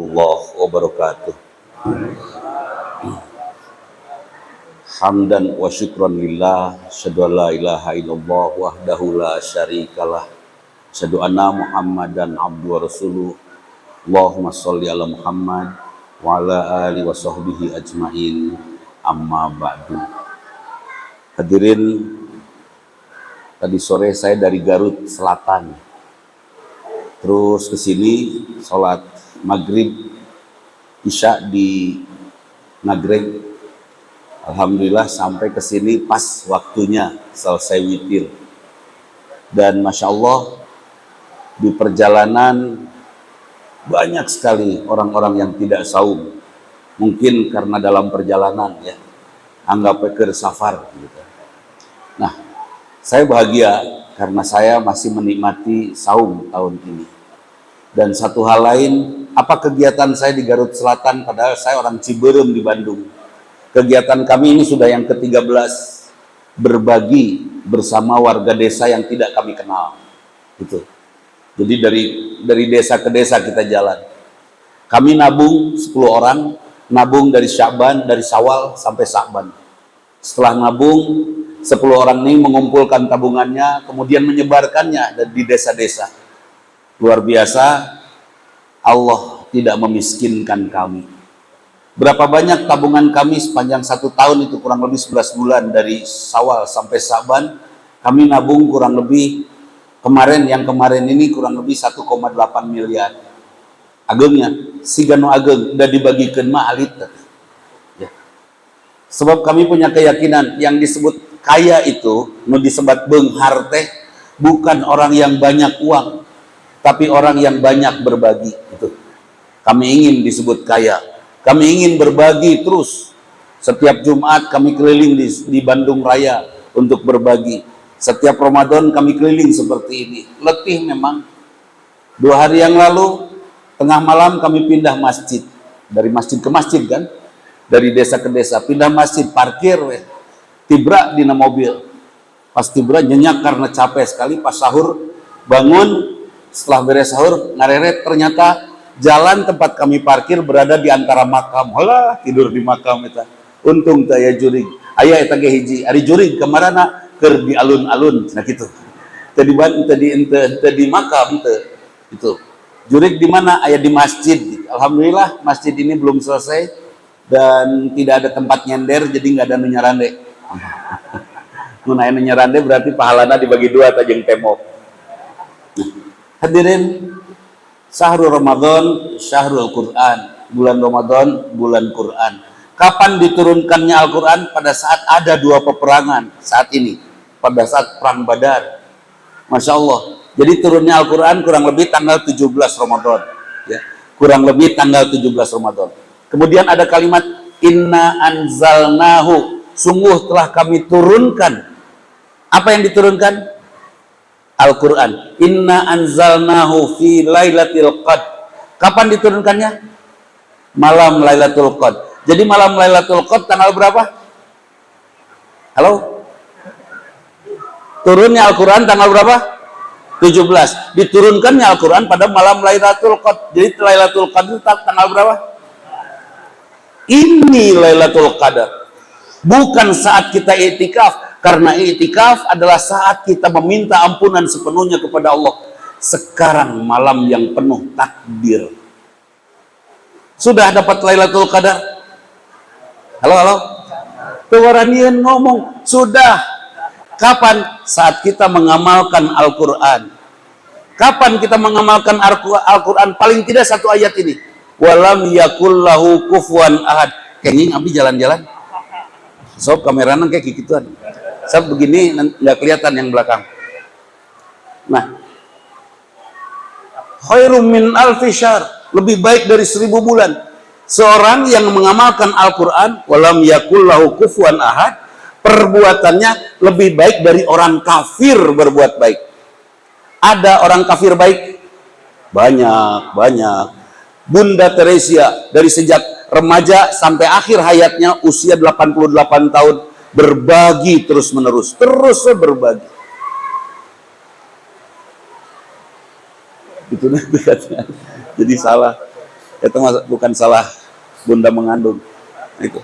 warahmatullahi wabarakatuh. Hamdan wa syukran lillah, asyhadu an la ilaha illallah wahdahu la syarikalah, asyhadu anna Muhammadan abduhu wa rasuluh. Allahumma sholli ala Muhammad wa ala alihi wa sahbihi ajmain. Amma ba'du. Hadirin, tadi sore saya dari Garut Selatan, terus ke sini sholat maghrib isya di Nagreg. Alhamdulillah sampai ke sini pas waktunya selesai witir. Dan Masya Allah, di perjalanan banyak sekali orang-orang yang tidak saum. Mungkin karena dalam perjalanan ya, anggap ke safar gitu. Nah, saya bahagia karena saya masih menikmati saum tahun ini. Dan satu hal lain, apa kegiatan saya di Garut Selatan padahal saya orang Ciberem di Bandung. Kegiatan kami ini sudah yang ke-13, berbagi bersama warga desa yang tidak kami kenal. Gitu. Jadi dari desa ke desa kita jalan. Kami nabung 10 orang, nabung dari Sya'ban, dari Syawal sampai Sya'ban. Setelah nabung, 10 orang ini mengumpulkan tabungannya, kemudian menyebarkannya di desa-desa. Luar biasa, Allah tidak memiskinkan kami. Berapa banyak tabungan kami sepanjang 1 tahun itu, kurang lebih 11 bulan dari Syawal sampai Sya'ban, kami nabung kurang lebih yang kemarin ini kurang lebih 1,8 miliar. Agengnya, sigano ageng udah dibagikan mah alit. Ya. Sebab kami punya keyakinan yang disebut kaya itu, nu disebut beunghar teh, bukan orang yang banyak uang, tapi orang yang banyak berbagi. Itu. Kami ingin disebut kaya. Kami ingin berbagi terus. Setiap Jumat kami keliling di Bandung Raya untuk berbagi. Setiap Ramadan kami keliling seperti ini. Letih memang. 2 hari yang lalu, tengah malam kami pindah masjid. Dari masjid ke masjid kan. Dari desa ke desa. Pindah masjid, parkir. Tibra di mobil. Pas tibra nyenyak karena capek sekali. Pas sahur, bangun. Setelah beres sahur, ngareret ternyata jalan tempat kami parkir berada di antara makam. Halah, tidur di makam itu. Untung taya jurig. Aya eta ge hiji, ari jurig kemarana keur di alun-alun. Nah gitu. Tadi di makam itu. Jurig di mana? Aya di masjid. Alhamdulillah masjid ini belum selesai dan tidak ada tempat nyender, jadi nggak ada nu nyarande. Mun aya nu nyarande berarti pahalana dibagi 2 tajeng tembok. Hadirin, Syahrul Ramadan, Syahrul Quran. Bulan Ramadan, bulan Quran. Kapan diturunkannya Al-Quran? Pada saat ada 2 peperangan saat ini. Pada saat Perang Badar. Masya Allah. Jadi turunnya Al-Quran kurang lebih tanggal 17 Ramadan. Ya. Kurang lebih tanggal 17 Ramadan. Kemudian ada kalimat, Inna anzalnahu. Sungguh telah kami turunkan. Apa yang diturunkan? Al-Quran. Inna anzalnahu fi lailatul qadr. Kapan diturunkannya? Malam Lailatul Qadr. Jadi malam Lailatul Qadr tanggal berapa? Halo? Turunnya Al-Quran tanggal berapa? 17. Diturunkannya Al-Quran pada malam Lailatul Qadr. Jadi Lailatul Qadr tanggal berapa? Ini Lailatul Qadr. Bukan saat kita i'tikaf. Karena i'tikaf adalah saat kita meminta ampunan sepenuhnya kepada Allah. Sekarang malam yang penuh takdir. Sudah dapat Lailatul Qadar? Halo? Tuwaranian ngomong, sudah. Kapan? Saat kita mengamalkan Al-Quran. Kapan kita mengamalkan Al-Quran? Paling tidak 1 ayat ini. Walam yakullahu kufuwan ahad. Kayaknya abdi jalan-jalan. Sob kamerana kayak gituan. Saya begini nggak kelihatan yang belakang. Nah, khairum min alfi syahr, lebih baik dari 1000 bulan. Seorang yang mengamalkan Al-Quran, walam yakul lahu kufuwan ahad, perbuatannya lebih baik dari orang kafir berbuat baik. Ada orang kafir baik? Banyak. Bunda Teresia dari sejak remaja sampai akhir hayatnya usia 88 tahun berbagi terus berbagi. Itu nanti katanya jadi salah. Itu bukan salah bunda mengandung. Itu.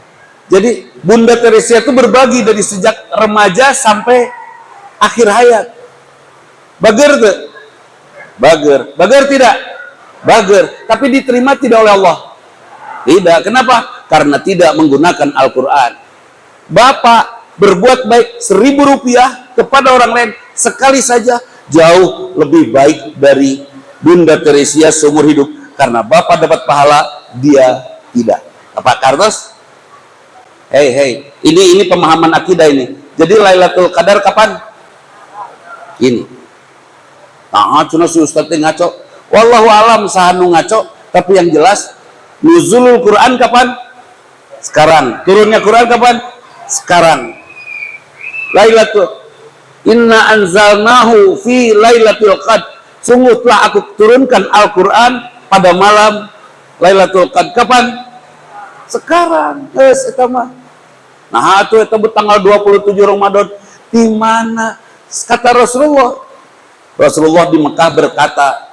Jadi Bunda Teresia itu berbagi dari sejak remaja sampai akhir hayat. Bager tuh, bager tidak, bager. Tapi diterima tidak oleh Allah. Tidak. Kenapa? Karena tidak menggunakan Al-Quran. Bapak berbuat baik 1.000 rupiah kepada orang lain sekali saja jauh lebih baik dari Bunda Teresia seumur hidup. Karena Bapak dapat pahala, dia tidak. Pak Kartos? Hei, ini pemahaman akidah ini. Jadi Lailatul Qadar kapan? Ini. Nah, cuna si Ustaz ngaco. Wallahu alam sahanu ngaco. Tapi yang jelas, nuzulul Quran kapan? Sekarang. Turunnya Quran kapan? Sekarang. Lailatul. Inna anzalnahu fi Lailatul Qadar. Sungguh telah aku turunkan Al-Quran pada malam Lailatul Qadar. Kapan? Sekarang. Nah, itu tanggal 27 Ramadan. Di mana? Kata Rasulullah. Rasulullah di Mekah berkata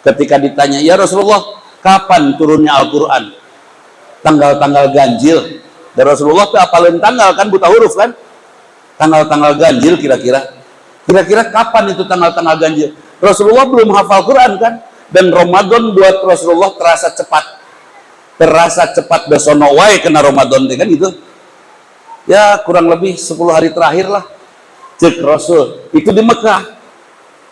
ketika ditanya, "Ya Rasulullah, kapan turunnya Al-Quran?" Tanggal-tanggal ganjil. Dan Rasulullah itu apalin tanggal kan, buta huruf kan? Tanggal-tanggal ganjil kira-kira. Kira-kira kapan itu tanggal-tanggal ganjil? Rasulullah belum hafal Quran kan? Dan Ramadan buat Rasulullah terasa cepat. Terasa cepat besono wae kena Ramadan kan gitu. Ya kurang lebih 10 hari terakhir lah. Cek Rasul. Itu di Mekah.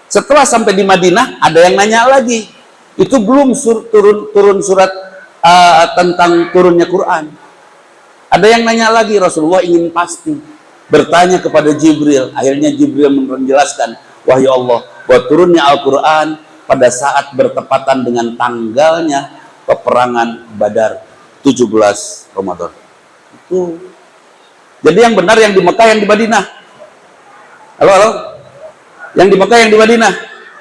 Setelah sampai di Madinah ada yang nanya lagi. Itu belum turun surat tentang turunnya Quran. Ada yang nanya lagi, Rasulullah ingin pasti. Bertanya kepada Jibril. Akhirnya Jibril menjelaskan, wahyu Allah, bahwa turunnya Al-Quran pada saat bertepatan dengan tanggalnya peperangan Badar 17 Ramadan. Itu. Jadi yang benar yang di Mekah, yang di Madinah. Halo? Yang di Mekah, yang di Madinah.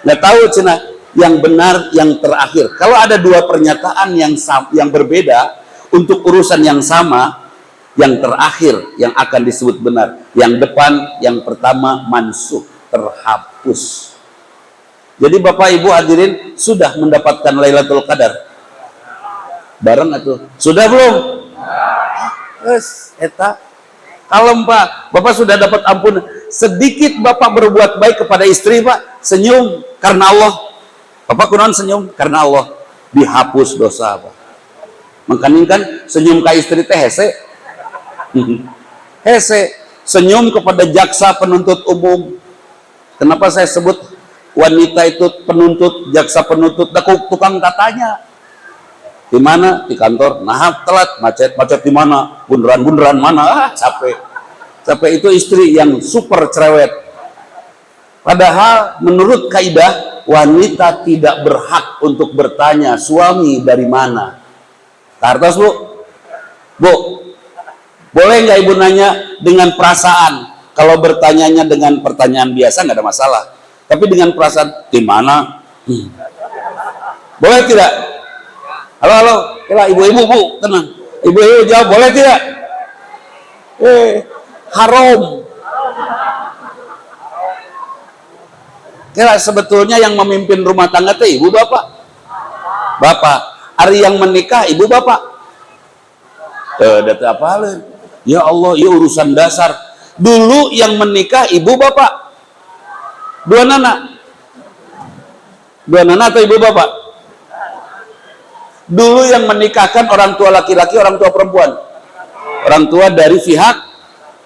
Nggak tahu cina. Yang benar, yang terakhir. Kalau ada dua pernyataan yang berbeda untuk urusan yang sama, yang terakhir yang akan disebut benar. Yang depan, yang pertama mansuh, terhapus. Jadi Bapak Ibu hadirin sudah mendapatkan Lailatul Qadar. Bareng atau sudah belum? Eta. Kalau Bapak sudah dapat ampun, sedikit Bapak berbuat baik kepada istri, Pak, senyum karena Allah. Bapak kunaon senyum karena Allah, dihapus dosa, Pak. Makanya kan senyum ke istri teh hese. Hese, senyum kepada jaksa penuntut umum. Kenapa saya sebut wanita itu penuntut, jaksa penuntut, tukang tatanya. Di mana? Di kantor. Nah, telat, macet di mana? Bundaran mana? Capek itu istri yang super cerewet. Padahal menurut kaidah wanita tidak berhak untuk bertanya suami dari mana. Kartos Bu, boleh nggak ibu nanya dengan perasaan? Kalau bertanyanya dengan pertanyaan biasa nggak ada masalah. Tapi dengan perasaan di mana? Boleh tidak? Halo, ibu-ibu, Bu, tenang. Ibu-ibu jawab, boleh tidak? Haram. Kira sebetulnya yang memimpin rumah tangga itu ibu bapak. Bapak. Hari yang menikah ibu bapak. Data apa hal? Ya Allah, ya urusan dasar. Dulu yang menikah ibu bapak. Dua nana atau ibu bapak? Dulu yang menikahkan orang tua laki-laki, orang tua perempuan. Orang tua dari pihak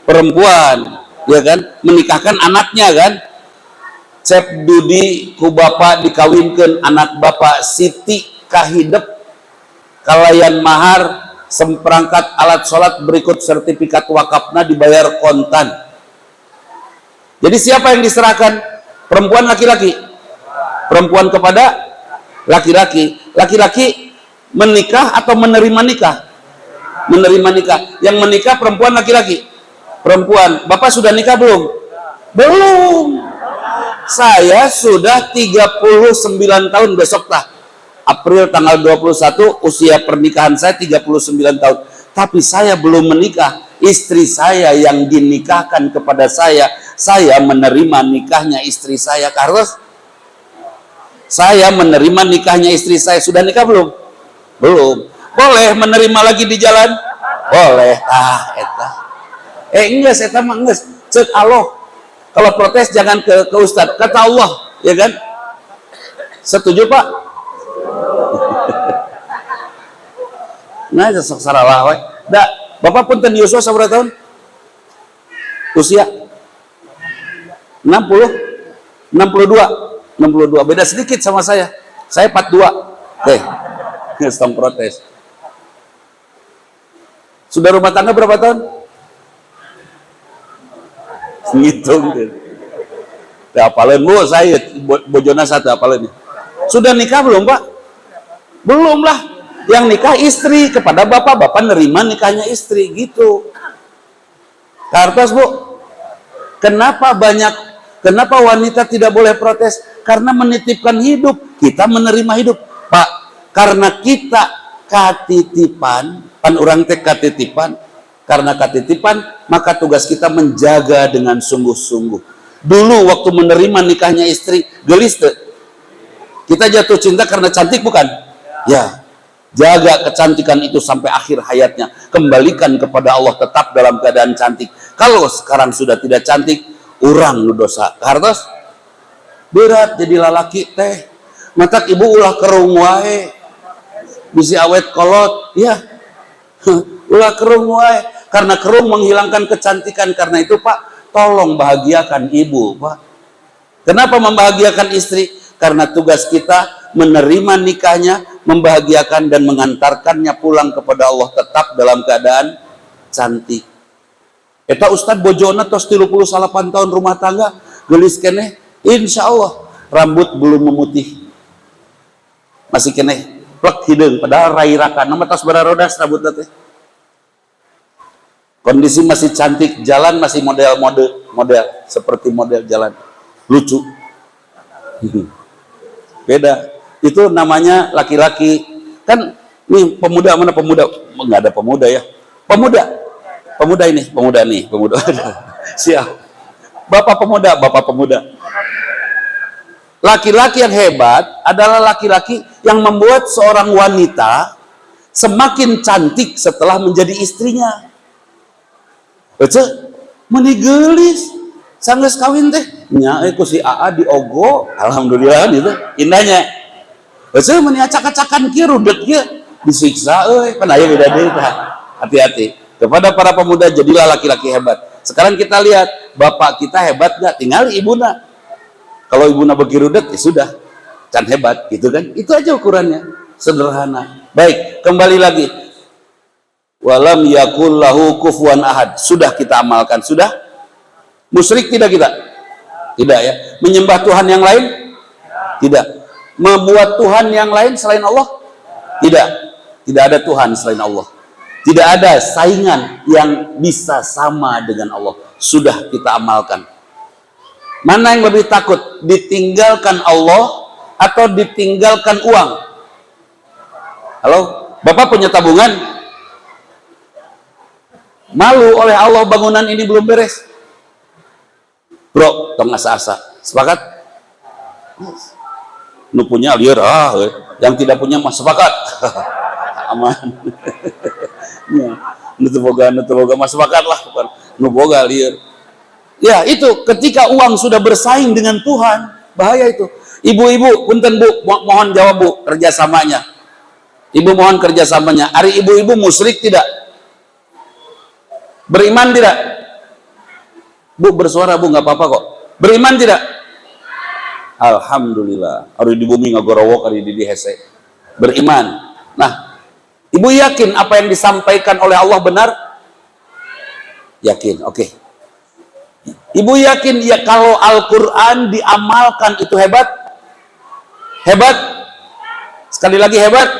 perempuan, ya kan? Menikahkan anaknya kan? Cep Dudi ku bapak dikawinkan anak bapak Siti kahidep kalayan mahar seperangkat alat sholat berikut sertifikat wakafna dibayar kontan. Jadi siapa yang diserahkan? Perempuan laki-laki? Perempuan kepada laki-laki. Laki-laki menikah atau menerima nikah? Menerima nikah. Yang menikah perempuan laki-laki? Perempuan. Bapak sudah nikah belum? Belum. Saya sudah 39 tahun besok tah. April tanggal 21 usia pernikahan saya 39 tahun. Tapi saya belum menikah. Istri saya yang dinikahkan kepada saya menerima nikahnya istri saya. Carlos, saya menerima nikahnya istri saya. Sudah nikah belum? Belum. Boleh menerima lagi di jalan? Boleh. Eta. Enggak, eta mah enggak. Cek Allah. Kalau protes jangan ke Ustadz, kata Allah, ya kan? Setuju, Pak? Nah, sok saralah we. Da, Bapak punten Yosua saberapa tahun? Usia 60, 62, beda sedikit sama saya. Saya 42. Stong protes. Sudah rumah tangga berapa tahun? Ngitung deh. Apalin bu, saya bojona satu apalin. Sudah nikah belum, Pak? Belum lah. Yang nikah istri, kepada bapak nerima nikahnya istri gitu. Kartos Bu, kenapa wanita tidak boleh protes? Karena menitipkan hidup, kita menerima hidup, Pak. Karena kita katitipan, pan orang teh katitipan, karena katitipan, maka tugas kita menjaga dengan sungguh-sungguh. Dulu waktu menerima nikahnya istri, gelis tuh. Kita jatuh cinta karena cantik bukan? Ya. Jaga kecantikan itu sampai akhir hayatnya. Kembalikan kepada Allah tetap dalam keadaan cantik. Kalau sekarang sudah tidak cantik, urang nu dosa. Hartos berat jadi lalaki teh. Matak ibu ulah kerung wae. Bisi awet kolot, ya. Ulah kerung wae. Karena kerung menghilangkan kecantikan. Karena itu Pak, tolong bahagiakan ibu, Pak. Kenapa membahagiakan istri? Karena tugas kita menerima nikahnya, membahagiakan dan mengantarkannya pulang kepada Allah tetap dalam keadaan cantik. Eta Ustad bojona tos 38 tahun rumah tangga, gelis keneh, insya Allah rambut belum memutih, masih keneh plek hidung, padahal rairakan nama tos bararodas rambut teh. Kondisi masih cantik, jalan masih model seperti model jalan lucu. Beda. Itu namanya laki-laki. Kan nih pemuda, mana pemuda? Enggak ada pemuda ya. Pemuda ini, pemuda. Siap. Bapak pemuda. Laki-laki yang hebat adalah laki-laki yang membuat seorang wanita semakin cantik setelah menjadi istrinya. Ece, menigelis. Sanggeus kawin teh nya ku si AA diogo, alhamdulillah gitu. Indahnya. Ece meni acak-acakan kieu rudet kieu disiksa euy, pan aya beda deui tah. Hati-hati. Kepada para pemuda jadilah laki-laki hebat. Sekarang kita lihat, bapak kita hebat enggak? Tinggal ibuna. Kalau ibuna bagi rudet ya sudah. Can hebat gitu kan. Itu aja ukurannya. Sederhana. Baik, kembali lagi. Walam yakul lahu kufuwan ahad. Sudah kita amalkan, sudah? Musyrik tidak kita? Tidak ya. Menyembah Tuhan yang lain? Tidak. Membuat Tuhan yang lain selain Allah? Tidak. Tidak ada Tuhan selain Allah. Tidak ada saingan yang bisa sama dengan Allah. Sudah kita amalkan. Mana yang lebih takut? Ditinggalkan Allah atau ditinggalkan uang? Halo? Bapak punya tabungan? Malu oleh Allah bangunan ini belum beres. Bro, tong asa-asa. Sepakat? Nu punya liar, yang tidak punya mah sepakat. Aman. Ya, nu boga mah sepakat lah, bukan nu boga liar. Ya, itu ketika uang sudah bersaing dengan Tuhan, bahaya itu. Ibu-ibu, punten Bu, mohon jawab Bu, kerjasamanya. Ibu mohon kerjasamanya. Ari ibu-ibu musyrik tidak? Beriman tidak? Bu bersuara Bu, nggak apa-apa kok. Beriman tidak? Alhamdulillah. Hari di bumi ngagorowok, hari di hese. Beriman. Nah, ibu yakin apa yang disampaikan oleh Allah benar? Yakin, oke. Ibu yakin ya kalau Al-Quran diamalkan itu hebat? Hebat? Sekali lagi hebat?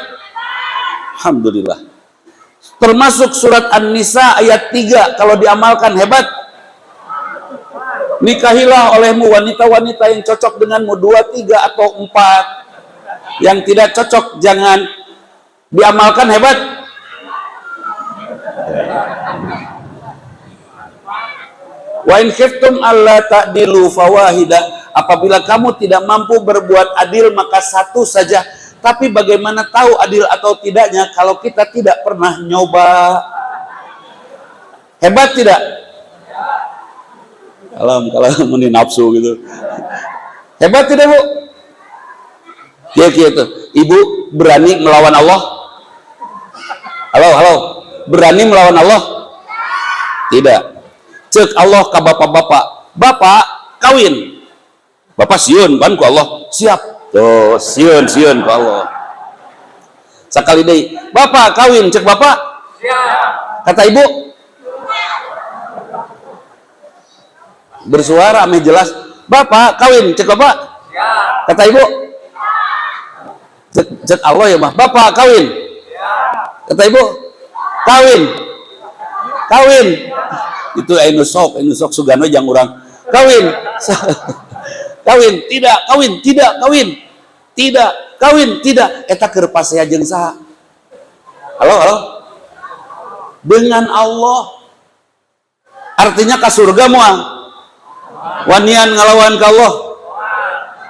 Alhamdulillah. Termasuk surat An-Nisa ayat 3 kalau diamalkan hebat? Nikahilah olehmu wanita-wanita yang cocok denganmu 2, 3 atau 4. Yang tidak cocok jangan diamalkan hebat. Wa in khiftum alla ta'dilu fawahidah. Apabila kamu tidak mampu berbuat adil maka satu saja. Tapi bagaimana tahu adil atau tidaknya kalau kita tidak pernah nyoba? Hebat tidak? Kalau meni nafsu gitu. Hebat tidak, Bu? Gitu. Ibu berani melawan Allah? Halo. Berani melawan Allah? Tidak. Cek Allah ke bapak-bapak. Bapak kawin. Bapak siun kan ku Allah. Siap. Tuh, siun ku Allah. Sekali deh. Bapak kawin, cek bapak? Siap. Kata ibu? Bersuara ame jelas. Bapak kawin, cek bapak? Siap. Kata ibu? Cek Allah ya mah. Bapak kawin? Siap. Kata ibu? Kawin. Itu anu sok Sugano jang urang. Kawin. Tidak. Eta keur pasea jeung saha? Halo. Dengan Allah. Artinya ka surga moal. Wanian ngalawan ka Allah.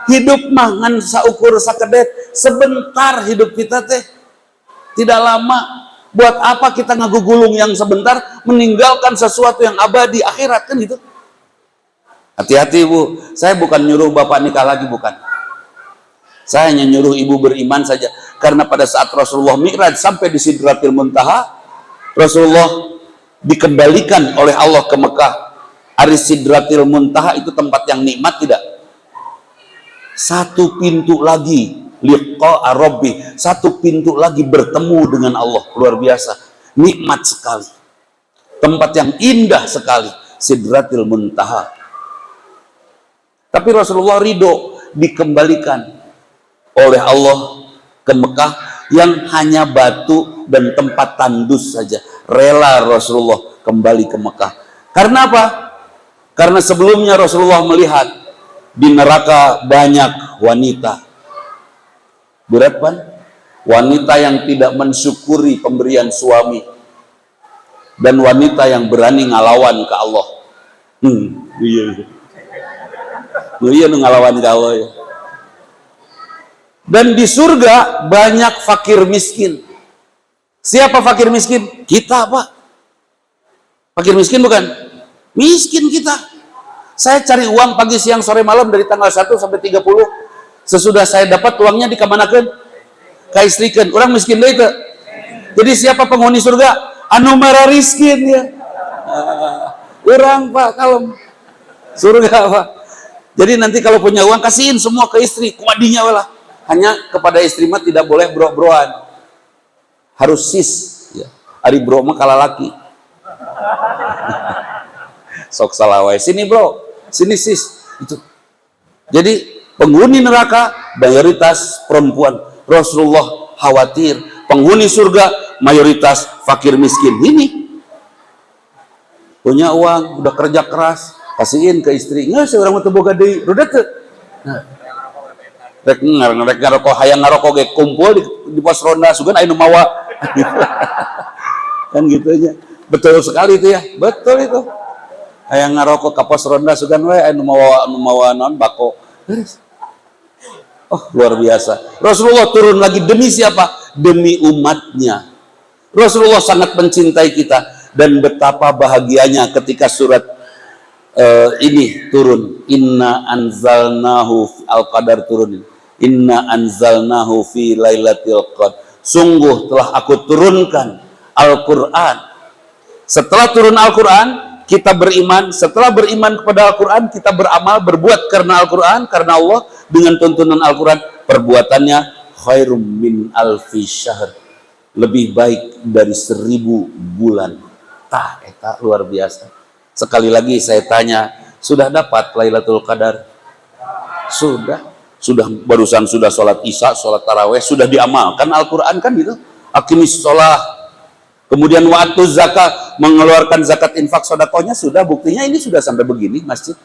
Hidup mah ngan saukur sakedet. Sebentar hidup kita teh. Tidak lama. Buat apa kita ngagugulung yang sebentar meninggalkan sesuatu yang abadi akhirat, kan gitu. Hati-hati, Bu. Saya bukan nyuruh bapak nikah lagi, bukan. Saya hanya nyuruh ibu beriman saja. Karena pada saat Rasulullah Mi'raj sampai di Sidratil Muntaha, Rasulullah dikembalikan oleh Allah ke Mekah. Aris Sidratil Muntaha itu tempat yang nikmat tidak? Satu pintu lagi liqa rabbi, satu pintu lagi bertemu dengan Allah, luar biasa, nikmat sekali, tempat yang indah sekali, Sidratil Muntaha. Tapi Rasulullah ridho dikembalikan oleh Allah ke Mekah yang hanya batu dan tempat tandus saja. Rela Rasulullah kembali ke Mekah. Karena apa? Karena sebelumnya Rasulullah melihat di neraka banyak wanita. Berat kan? Wanita yang tidak mensyukuri pemberian suami dan wanita yang berani ngalawan ke Allah. Iya ngalawan ke Allah ya. Dan di surga banyak fakir miskin. Siapa fakir miskin? Kita, Pak. Fakir miskin bukan? Miskin kita. Saya cari uang pagi, siang, sore, malam dari tanggal 1 sampai 30. Sesudah saya dapat uangnya dikemanakan? Kaistrikan. Orang miskin deh itu. Jadi siapa penghuni surga? Anu mara riskin ya. Orang, Pak, kalem. Surga, Pak. Jadi nanti kalau punya uang kasihin semua ke istri, kuadinya lah. Hanya kepada istri mah tidak boleh bro-broan. Harus sis, ya. Ari bro mah kala laki. Sok salawai. Sini bro, sini sis. Itu. Jadi penghuni neraka mayoritas perempuan. Rasulullah khawatir penghuni surga mayoritas fakir miskin. Ini punya uang, udah kerja keras, kasihin ke istri. Nggak sih orang mau boga deui, rudet teu. Rek ngarokok hayang ngarokok ge kumpul di pos ronda sugan aya nu mawa. Kan gitu aja. Betul sekali itu ya. Betul itu. Hayang ngarokok ka pos ronda sugan we aya nu mawa naon bako. Oh, luar biasa. Rasulullah turun lagi demi siapa? Demi umatnya. Rasulullah sangat mencintai kita dan betapa bahagianya ketika surat ini turun. Inna anzalnahu al-qadar turun. Inna anzalnahu fi lailatul qadar. Sungguh telah aku turunkan Al-Qur'an. Setelah turun Al-Qur'an, kita beriman. Setelah beriman kepada Al-Quran, kita beramal, berbuat karena Al-Quran, karena Allah, dengan tuntunan Al-Quran. Perbuatannya khairum min alfi syahr, lebih baik dari 1000 bulan. Tah, eta luar biasa. Sekali lagi saya tanya, sudah dapat Lailatul Qadar? Sudah barusan sudah sholat isya, sholat taraweh, sudah diamalkan Al-Quran kan gitu. Aqimis sholat, kemudian waktu zakat, mengeluarkan zakat infak sodakohnya sudah, buktinya ini sudah sampai begini masjid.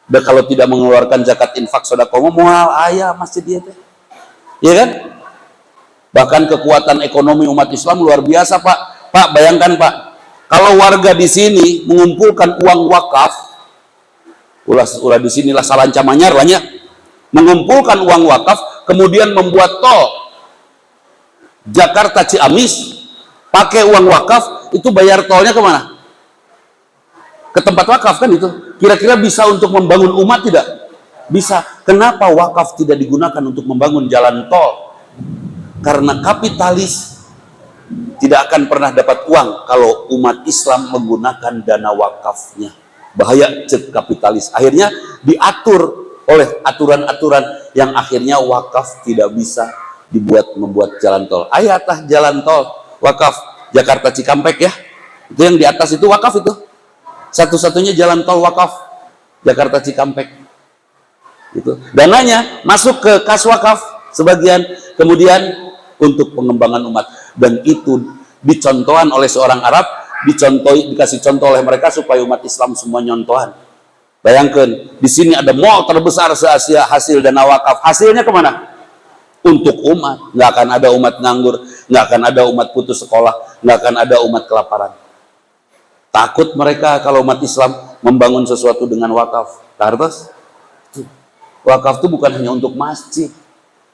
Dan kalau tidak mengeluarkan zakat infak sodakohnya mual ayah masjid dia teh, ya kan? Bahkan kekuatan ekonomi umat Islam luar biasa, Pak. Pak, bayangkan Pak, kalau warga di sini mengumpulkan uang wakaf, ulah di sinilah salanca manyar lahnya, mengumpulkan uang wakaf, kemudian membuat tol Jakarta Ciamis pakai uang wakaf, itu bayar tolnya kemana? Ke tempat wakaf kan itu. Kira-kira bisa untuk membangun umat tidak? Bisa. Kenapa wakaf tidak digunakan untuk membangun jalan tol? Karena kapitalis tidak akan pernah dapat uang kalau umat Islam menggunakan dana wakafnya. Bahaya cek kapitalis. Akhirnya diatur oleh aturan-aturan yang akhirnya wakaf tidak bisa membuat jalan tol. Ayatah jalan tol wakaf Jakarta Cikampek ya. Itu yang di atas itu wakaf itu. Satu-satunya jalan tol wakaf Jakarta Cikampek. Itu. Dananya masuk ke kas wakaf sebagian, kemudian untuk pengembangan umat, dan itu dicontohan oleh seorang Arab, dikasih contoh oleh mereka supaya umat Islam semua nyontohan. Bayangkan, di sini ada mall terbesar se-Asia, hasil dana wakaf. Hasilnya kemana? Untuk umat. Nggak akan ada umat nganggur, nggak akan ada umat putus sekolah, nggak akan ada umat kelaparan. Takut mereka kalau umat Islam membangun sesuatu dengan wakaf. Tartos, wakaf itu bukan hanya untuk masjid.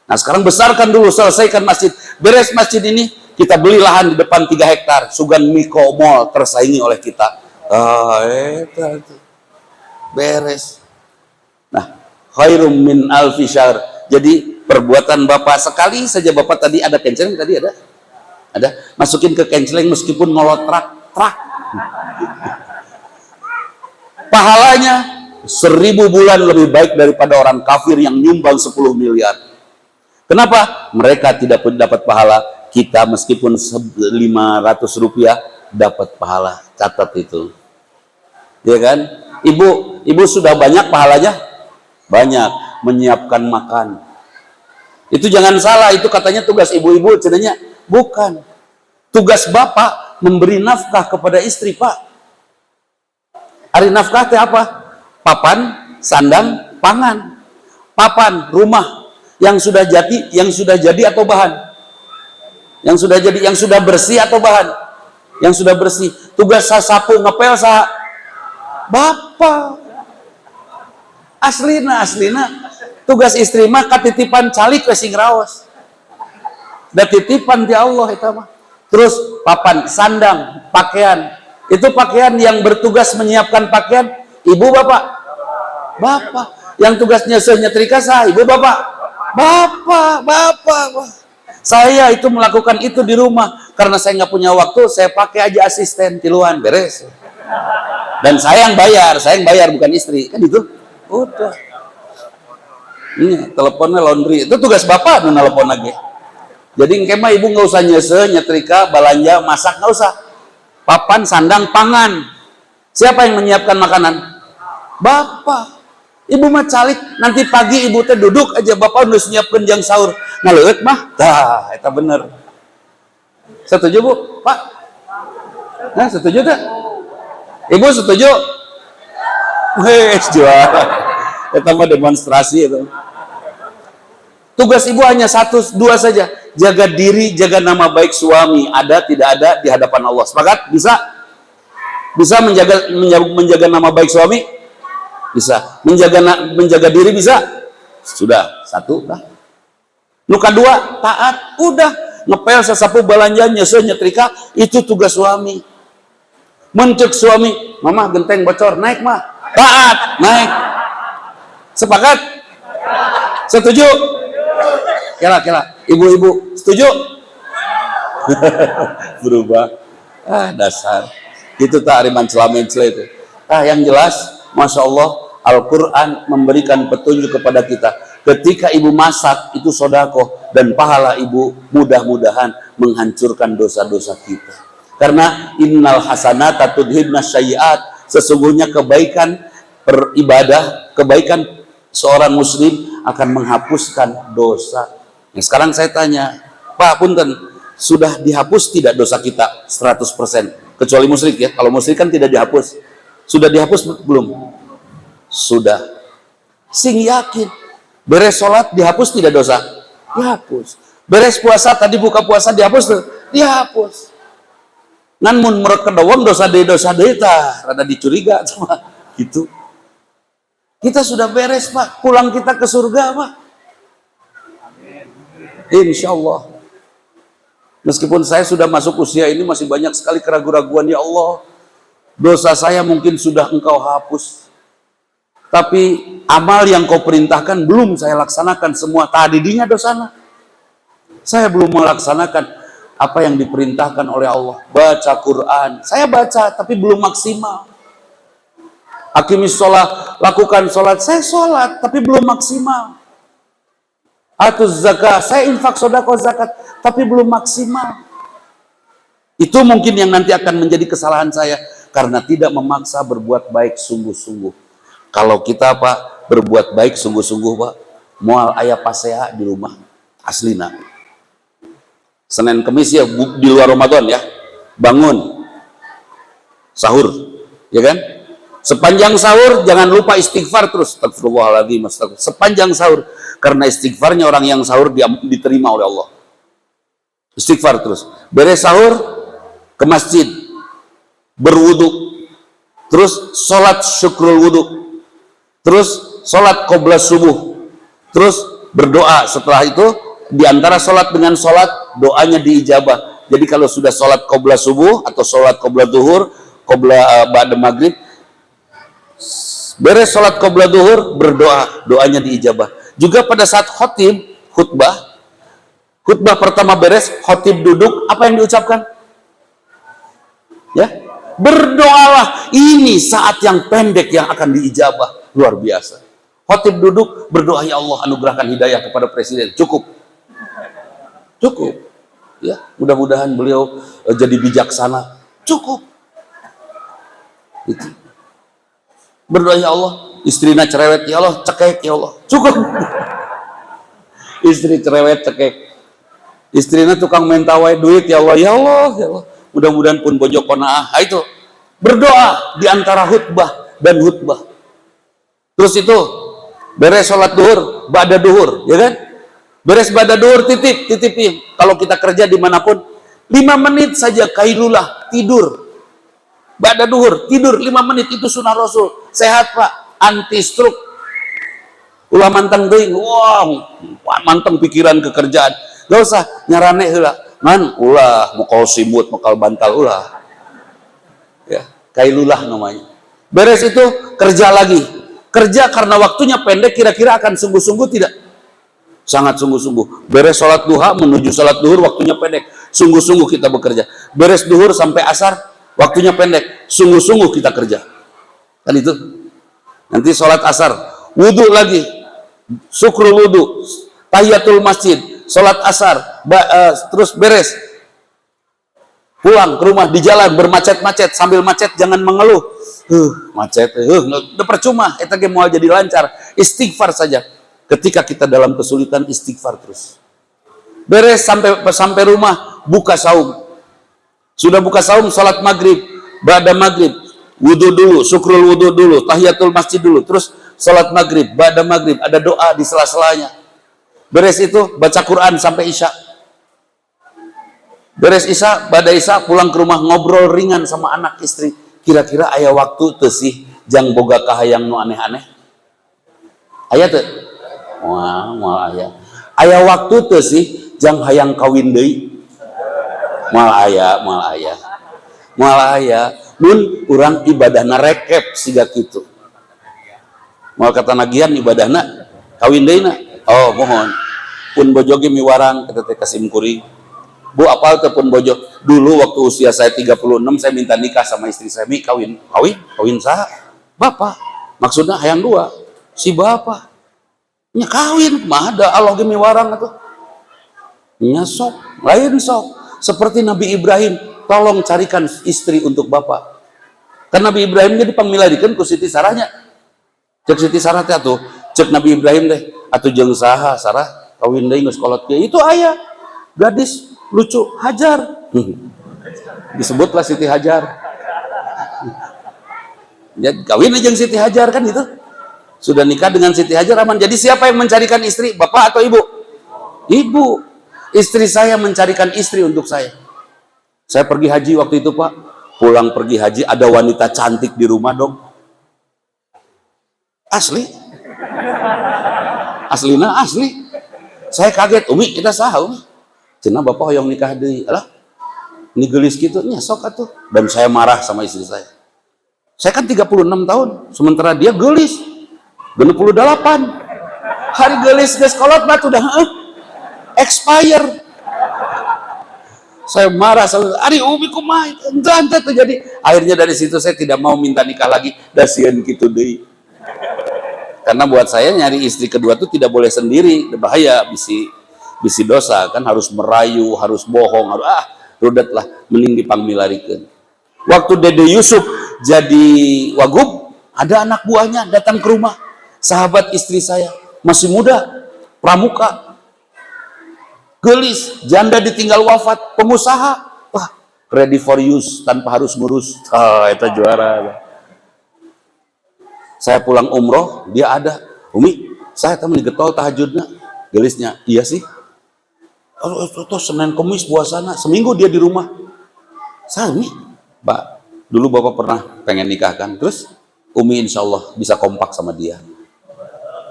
Nah sekarang besarkan dulu, selesaikan masjid. Beres masjid ini, kita beli lahan di depan 3 hektar. Sugan Miko Mall tersaingi oleh kita. Itu. Beres. Nah, khairum min alfi syahr. Jadi perbuatan Bapak sekali saja, Bapak tadi ada kenceleng, tadi ada? Ada. Masukin ke kenceleng meskipun ngolotrak. Pahalanya 1000 bulan lebih baik daripada orang kafir yang nyumbang 10 miliar. Kenapa? Mereka tidak dapat pahala. Kita meskipun 500 rupiah dapat pahala. Catat itu. Ya kan? Ibu sudah banyak pahalanya? Banyak. Menyiapkan makan. Itu jangan salah, itu katanya tugas ibu-ibu, cenanya bukan. Tugas bapak memberi nafkah kepada istri, Pak. Ari nafkah itu apa? Papan, sandang, pangan. Papan, rumah yang sudah jadi atau bahan? Yang sudah jadi, yang sudah bersih atau bahan? Yang sudah bersih. Tugas sasapu ngepel bapak. Aslina. Tugas istri mah katitipan calik ke sing raos. Da titipan di Allah itu mah. Terus papan, sandang, pakaian. Itu pakaian yang bertugas menyiapkan pakaian ibu bapak. Bapak. Yang tugasnya nyetrika ibu bapak. Bapak. Saya itu melakukan itu di rumah karena saya nggak punya waktu, saya pakai aja asisten tiluan, beres. Dan saya yang bayar bukan istri, kan itu. Udah. Ini teleponnya laundry, itu tugas bapak nelpon lagi. Jadi mah ibu nggak usah nyetrika, balanja, masak nggak usah. Papan, sandang, pangan. Siapa yang menyiapkan makanan? Bapak. Ibu mah calik, nanti pagi ibu teh duduk aja, bapak udah nyiapkan jang sahur. Ngaleueut mah, tah, eta bener. Setuju Bu, Pak? Nah, setuju tak? Ibu setuju? Wes juara. Eta mah demonstrasi itu. Tugas ibu hanya 1, 2 saja. Jaga diri, jaga nama baik suami. Ada, tidak ada di hadapan Allah. Sepakat? Bisa? Bisa menjaga nama baik suami? Bisa. Menjaga diri bisa? Sudah. 1 dah. Nuka 2, taat. Udah. Ngepel, sasapu, balanja, nyetrika. Itu tugas suami. Mencek suami. Mama genteng bocor. Naik mah. Taat. Naik. Sepakat? Setuju? Kira. Ibu-ibu setuju? Berubah. Dasar. Itu tak ariman celamencle itu. Yang jelas, Masya Allah, Al-Quran memberikan petunjuk kepada kita. Ketika ibu masak, itu sodakoh. Dan pahala ibu mudah-mudahan menghancurkan dosa-dosa kita. Karena innal hasanata tudhibna syai'at. Sesungguhnya kebaikan beribadah, kebaikan seorang muslim akan menghapuskan dosa. Nah, sekarang saya tanya, Pak punten, sudah dihapus tidak dosa kita 100%? Kecuali musyrik ya. Kalau musyrik kan tidak dihapus. Sudah dihapus belum? Sudah. Sing yakin. Beres sholat dihapus tidak dosa? Dihapus. Beres puasa tadi buka puasa dihapus tuh? Dihapus. Ngan mun merot kedawang dosa deta rada dicuriga sama gitu. Kita sudah beres Pak, pulang kita ke surga Pak. Insya Allah. Meskipun saya sudah masuk usia ini, masih banyak sekali keraguan-raguan. Ya Allah, dosa saya mungkin sudah Engkau hapus, tapi amal yang Kau perintahkan belum saya laksanakan semua. Tadinya dosana, saya belum melaksanakan apa yang diperintahkan oleh Allah. Baca Quran, saya baca tapi belum maksimal. Aqimis sholat, lakukan sholat, saya sholat tapi belum maksimal. Atuz zakat, saya infak sedekah zakat tapi belum maksimal. Itu mungkin yang nanti akan menjadi kesalahan saya karena tidak memaksa berbuat baik sungguh-sungguh. Kalau kita Pak berbuat baik sungguh-sungguh Pak, moal aya pasea di rumah aslina. Senin Kemis ya di luar Ramadan ya, bangun sahur, ya kan? Sepanjang sahur jangan lupa istighfar terus. Astagfirullahaladzim, astagfirullah. Sepanjang sahur, karena istighfarnya orang yang sahur diterima oleh Allah. Istighfar terus. Beres sahur ke masjid, berwudu, terus sholat syukrul wudu, terus sholat qobla subuh, terus berdoa. Setelah itu diantara sholat dengan sholat doanya diijabah. Jadi kalau sudah sholat qobla subuh atau sholat qobla duhur, qobla ba'da maghrib, beres sholat qobla duhur, berdoa, doanya diijabah. Juga pada saat khutbah pertama beres, khotib duduk, apa yang diucapkan? Ya, berdoalah. Ini saat yang pendek yang akan diijabah, luar biasa. Khotib duduk, berdoa, ya Allah anugerahkan hidayah kepada presiden. Cukup, ya, mudah-mudahan beliau jadi bijaksana. Cukup. Itu. Berdoa, ya Allah, istrinya cerewet, ya Allah, cekek, ya Allah. Cukup. Istri cerewet, cekek. Istrinya tukang mentawai duit, ya Allah, ya Allah, ya Allah. Mudah-mudahan pun bojo konaah. Itu berdoa di antara khutbah dan khutbah. Terus itu beres sholat duhur, ba'da duhur, ya kan? Beres ba'da duhur, titipin. Kalau kita kerja dimanapun, 5 menit saja kailulah, tidur. Ba'da duhur, tidur 5 menit, itu sunnah Rasul. Sehat Pak, anti stroke. Ulah manteng deui, wow, manteng pikiran kekerjaan. Gak usah nyarane heula. Man ulah mokal simut, mokal bantal ulah. Ya, kailulah namanya. Beres itu kerja lagi. Kerja karena waktunya pendek, kira-kira akan sungguh-sungguh tidak? Sangat sungguh-sungguh. Beres sholat duha menuju sholat duhur, waktunya pendek. Sungguh-sungguh kita bekerja. Beres duhur sampai asar, waktunya pendek. Sungguh-sungguh kita kerja. Kan itu. Nanti sholat asar, wudhu lagi, syukrul wudhu, tahiyatul masjid, sholat asar, terus beres, pulang ke rumah, di jalan bermacet-macet, sambil macet jangan mengeluh, macet, udah percuma, kita mau jadi lancar, istighfar saja. Ketika kita dalam kesulitan, istighfar terus. Beres sampai rumah, buka saum. Sudah buka saum, sholat maghrib, ba'da maghrib, wudhu dulu, syukrul wudhu dulu, tahiyatul masjid dulu, terus sholat maghrib, ba'da maghrib, ada doa di sela-selanya. Beres itu baca Quran sampai isya. Beres isya, ba'da isya pulang ke rumah, ngobrol ringan sama anak istri. Kira-kira aya waktu teu sih jang boga kahayang nu aneh-aneh? Aya teu? Wah, moal aya. Aya waktu teu sih jang hayang kawin deui? Moal aya. Moal aya. Mun urang ibadahna rekep siga kitu. Moal kata nagian ibadahna kawin deuna. Oh, mohon. Pun bojo ge miwarang kita teh kasim kuring. Bu, apal teh pun bojo. Dulu waktu usia saya 36, saya minta nikah sama istri saya. Mi kawin saha? Bapak. Maksudnya hayang dua. Si bapak. Nya kawin, mah ada Allah ge miwarang atuh. Nya sok, lain sok. Seperti Nabi Ibrahim, tolong carikan istri untuk bapak. Kan Nabi Ibrahim jadi pangmiladikeun ku Siti Sarahnya. Cek Siti Sarah teh atuh, cek Nabi Ibrahim teh, atuh jeung saha Sarah kawin deui geus kolot kieu. Itu aya gadis lucu Hajar. Disebutlah Siti Hajar. Ya kawin jeung Siti Hajar kan itu. Sudah nikah dengan Siti Hajar aman. Jadi siapa yang mencarikan istri? Bapak atau ibu? Ibu. Istri saya mencarikan istri untuk saya. Saya pergi haji waktu itu Pak. Pulang pergi haji ada wanita cantik di rumah dong. Asli. Aslina asli. Saya kaget, Umi kita saha Umi? Cenah bapak hoyong nikah deui. Alah, ini gelis gitu, nya sok atuh. Dan saya marah sama istri saya. Saya kan 36 tahun, sementara dia gelis 68. Hari gelis geus kolot batu dah expire. Saya marah selalu, ari Umi kumaha ente terjadi. Akhirnya dari situ saya tidak mau minta nikah lagi, da sieun kitu deui. Karena buat saya nyari istri kedua tuh tidak boleh sendiri, bahaya, bisi dosa kan, harus merayu, harus bohong, harus rudet lah, mending dipangmilarikeun. Waktu Dede Yusuf jadi wagub, ada anak buahnya datang ke rumah, sahabat istri saya, masih muda, pramuka, gelis, janda ditinggal wafat, pengusaha, wah, ready for use, tanpa harus ngurus, itu juara. Saya pulang umroh, dia ada, Umi, saya temen getol tahajudnya, gelisnya, iya sih, Senin Kemis puasana, seminggu dia di rumah. Saya, Umi, Pak, dulu Bapak pernah pengen nikahkan, terus Umi insya Allah bisa kompak sama dia,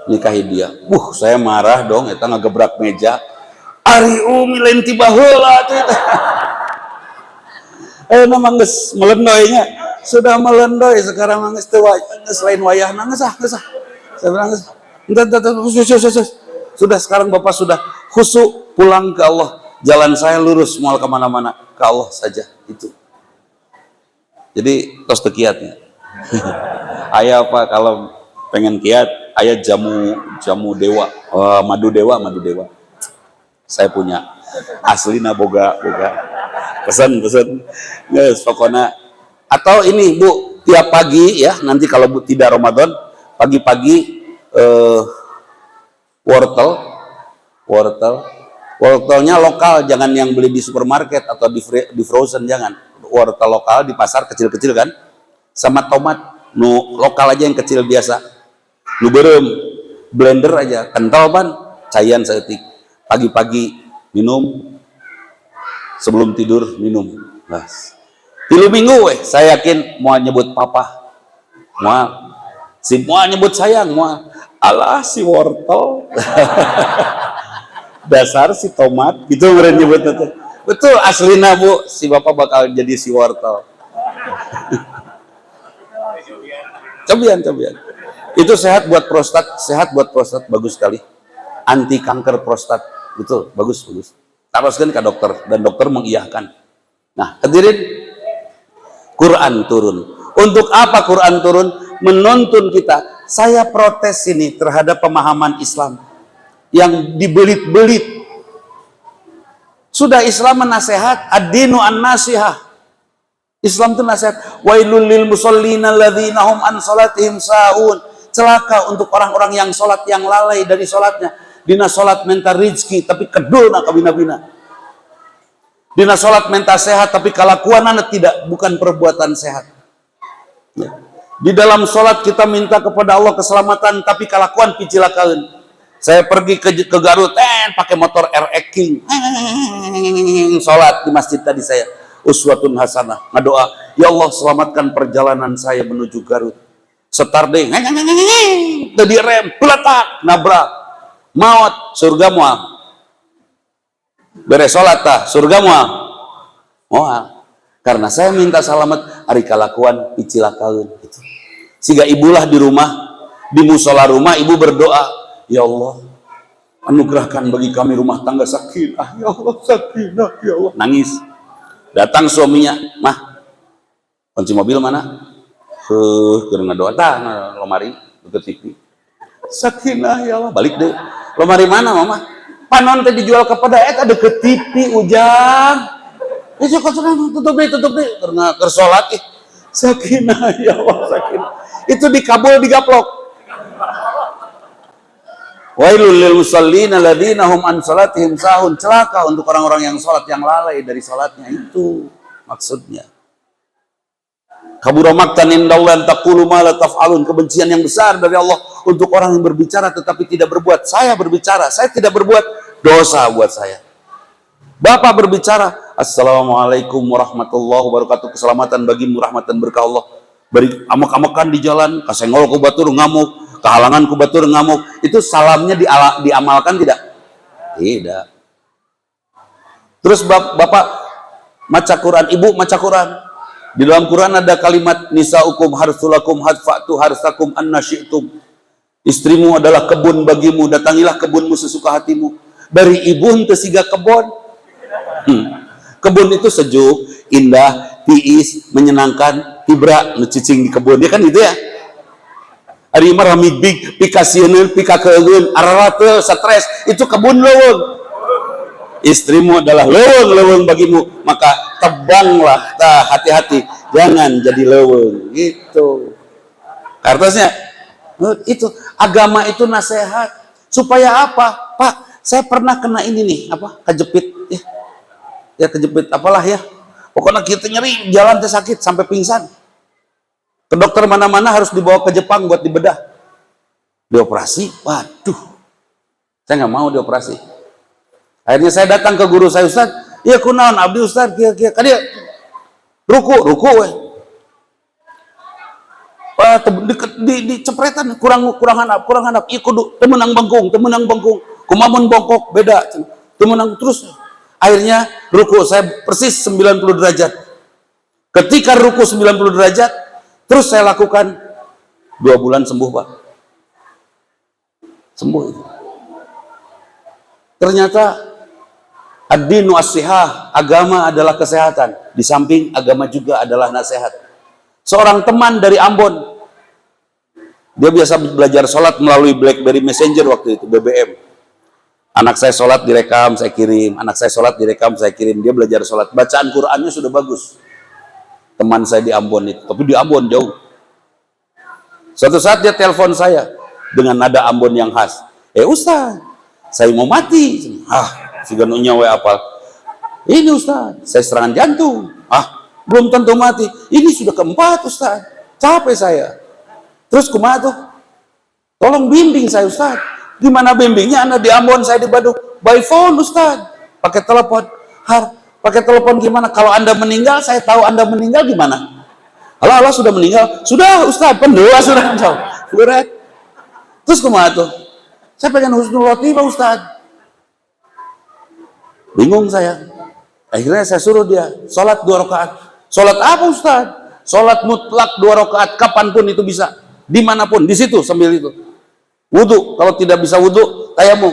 nikahi dia. Saya marah dong, eta ngagebrak meja, ari Umi lain tiba heula tuh. Nama geus melendoynya, sudah melendoy sekarang mah geus teu lain wayahna geus ah. Saya bilang geus. Sudah sekarang Bapak sudah khusyuk pulang ke Allah. Jalan saya lurus mau ke mana-mana, ke Allah saja itu. Jadi tos teu kiatnya. Aya apa kalau pengen kiat, aya jamu dewa, madu dewa. Saya punya aslina boga pesan guys pokoknya. Atau ini Bu, tiap pagi ya, nanti kalau Bu tidak Ramadan, pagi-pagi wortelnya lokal, jangan yang beli di supermarket atau di frozen, jangan. Wortel lokal di pasar kecil-kecil kan, sama tomat nu lokal aja yang kecil biasa, nu beureum, blender aja kental ban, caian saeutik. Pagi-pagi minum, sebelum tidur minum. Nah, 3 minggu saya yakin mau nyebut papa, mau nyebut sayang, mau alah si wortel. Dasar si tomat gitu meureun nyebutna teh. Betul aslina Bu, si bapak bakal jadi si wortel. Cobian. Itu sehat buat prostat, bagus sekali. Anti kanker prostat. Betul, bagus. Teruskan ke dokter, dan dokter mengiyahkan. Nah, hadirin, Quran turun. Untuk apa Quran turun? Menuntun kita. Saya protes ini terhadap pemahaman Islam yang dibelit-belit. Sudah Islam menasehat, ad-dinu an-nasihah. Islam itu nasihat, wailul lil musallina alladzina hum an salatihim sahun. Celaka untuk orang-orang yang salat yang lalai dari salatnya. Dina salat minta rizki tapi kedul na kabina-bina. Dina salat minta sehat tapi kalakuanana tidak, bukan perbuatan sehat. Ya. Di dalam salat kita minta kepada Allah keselamatan tapi kalakuan picilakeun. Saya pergi ke Garut, pakai motor RX King. Salat di masjid tadi saya. Uswatun hasanah, ngadoa, ya Allah selamatkan perjalanan saya menuju Garut. Setarding, tadi rem, peletak, nabrak, maut, surga mual. Beres sholat tah, surga mual. Karena saya minta selamat, ari kalakuan picilakaun. Gitu. Siga ibulah di rumah, di musola rumah, ibu berdoa, ya Allah, anugerahkan bagi kami rumah tangga sakinah, ya Allah, sakinah, ya Allah. Nangis. Datang suaminya, mah, kunci mobil mana? Karena doa, lemari, deket TV. Sakinah ya Allah, balik deh. Lemari mana mama? Panon teh dijual kepada ada deket TV, ujang. Tutup deh, karena kersolat Sakinah ya Allah, sakinah. Itu dikabul, digaplok. Wailul lil musallina alladzina hum an salatihim sahun. Celaka untuk orang-orang yang salat yang lalai dari salatnya, itu maksudnya. Kabura maqtan indallahi an taqulu ma la taf'alun. Kebencian yang besar dari Allah untuk orang yang berbicara tetapi tidak berbuat. Saya berbicara, saya tidak berbuat, dosa buat saya. Bapak berbicara, assalamualaikum warahmatullahi wabarakatuh, keselamatan bagimu, rahmatan berkah Allah. Beri amak-amakan di jalan, kasengol ku batur ngamuk, kehalangan ku batur ngamuk, itu salamnya diamalkan tidak? Tidak. Terus bapak maca Quran, ibu maca Quran. Di dalam Quran ada kalimat nisaukum harsulakum hadfa'tu harsakum anna syi'tum. Istrimu adalah kebun bagimu, datangilah kebunmu sesuka hatimu. Dari ibu henteu siga kebun. Kebun itu sejuk, indah, tiis, menyenangkan, tibra ngecicing di kebun. Dia kan gitu ya. Ari mah ramibig pikasieun pikakeun ararate stres, itu kebun leuweung. Istrimu adalah leuweung bagimu, maka tebanglah, hati-hati jangan jadi leuweung. Gitu. Kartosnya itu agama itu nasihat supaya apa, Pak? Saya pernah kena ini nih, apa, kejepit ya kejepit apalah ya, pokoknya kita nyeri jalan teh sakit sampai pingsan, ke dokter mana-mana harus dibawa ke Jepang buat dibedah, dioperasi. Waduh, saya nggak mau dioperasi. Akhirnya saya datang ke guru saya, Ustaz, iya kunaon abdi Ustaz, kia kan dia ruku di cepretan kurang handap ieu kudu temenang bengkung kumamun bongkok beda temenang. Terus akhirnya ruku saya persis 90 derajat. Ketika ruku 90 derajat terus saya lakukan 2 bulan sembuh, Pak. Sembuh itu. Ternyata ad-dinu as-sihah, agama adalah kesehatan. Di samping agama juga adalah nasihat. Seorang teman dari Ambon, dia biasa belajar sholat melalui BlackBerry Messenger waktu itu, BBM. Anak saya sholat direkam, saya kirim. Anak saya sholat direkam, saya kirim. Dia belajar sholat. Bacaan Qurannya sudah bagus. Teman saya di Ambon itu, tapi di Ambon jauh. Suatu saat dia telepon saya dengan nada Ambon yang khas. Ustaz, saya mau mati. Si ganunya we apal. Ini Ustaz, saya serangan jantung. Belum tentu mati. Ini sudah keempat Ustaz. Capek saya. Terus kumaha tuh? Tolong bimbing saya Ustaz. Gimana bimbingnya? Anda di Ambon, saya di Badung. By phone Ustaz. Pakai telepon. Pakai telepon gimana? Kalau Anda meninggal, saya tahu Anda meninggal gimana? Allah sudah meninggal. Sudah Ustaz, pendoa sudah. Berat. Terus kumaha tuh? Saya pengen husnul khotimah Ustaz. Bingung saya. Akhirnya saya suruh dia sholat 2 rakaat. Sholat apa Ustaz? Sholat mutlak 2 rakaat, kapanpun itu bisa, dimanapun, di situ sambil itu. Wudhu, kalau tidak bisa wudhu, tayamum.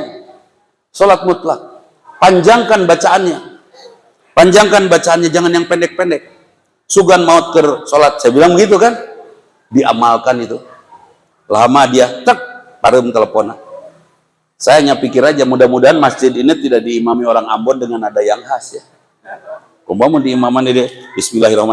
Sholat mutlak. Panjangkan bacaannya, jangan yang pendek-pendek. Sugan maut ke sholat, saya bilang begitu kan? Diamalkan itu. Lama dia, parum teleponan. Saya hanya pikir aja, mudah-mudahan masjid ini tidak diimami orang Ambon dengan nada yang khas ya. Umpama di imaman ini Bismillahirrahmanirrahim.